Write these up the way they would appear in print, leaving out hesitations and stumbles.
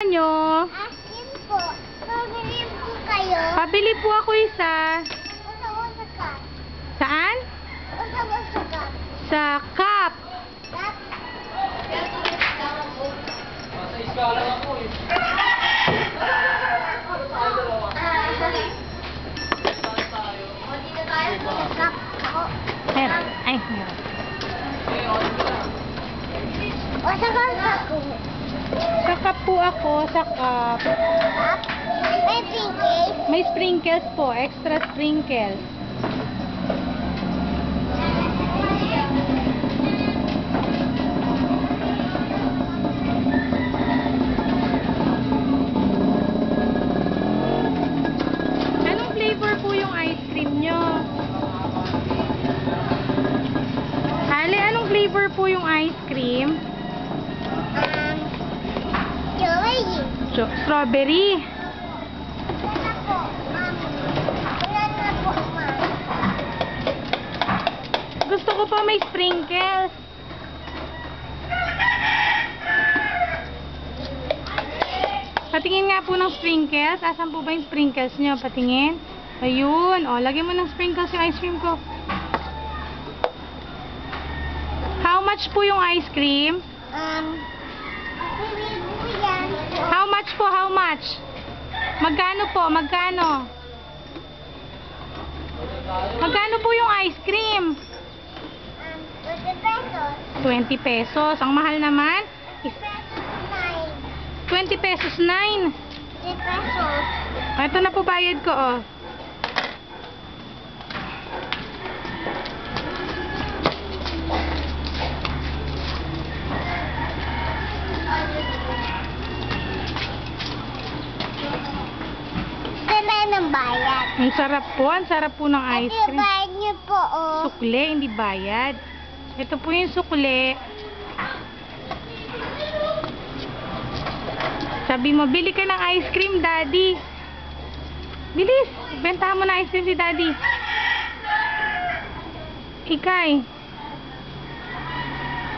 Nyo? Asin po. Pabili po kayo. Pabili po ako isa. Usap-usap ka. Saan? Usap-usap ka. Sa cup. Tap. Tap. Ako. Meron. Ay, meron. Usap-usap ko. Sa cup po ako, sa cup. Tap. May pinkay. May sprinkles po, extra sprinkles. Anong flavor po yung ice cream nyo? Ale, anong flavor po yung ice cream? Joey. Strawberry. Wala po, ma'am. Wala na po, ma'am. Gusto ko pa may sprinkles. Patingin nga po ng sprinkles. Asan po ba yung sprinkles nyo? Patingin. Ayun. O, lagyan mo ng sprinkles yung ice cream ko. How much po yung ice cream? Bibili po yan. How much po? How much? Magkano po? Magkano? Magkano po yung ice cream? 20 pesos. 20 pesos. Ang mahal naman. 20 pesos 9. 20 pesos 9. 3 pesos. Ito na po bayad ko, oh. Sila ng bayad. Ang sarap po. Ang sarap po ng ice Ate, cream. bayad niyo po, oh. Sukle, hindi bayad. Ito po yung sukle. Sabi mo, bili ka ng ice cream, daddy. Bilis. Bentahan mo na ice cream si daddy. Ikay.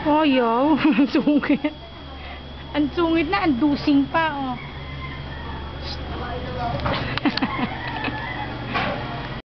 Oh, yo. Sungit. Ang sungit na. Ang dusing pa, oh.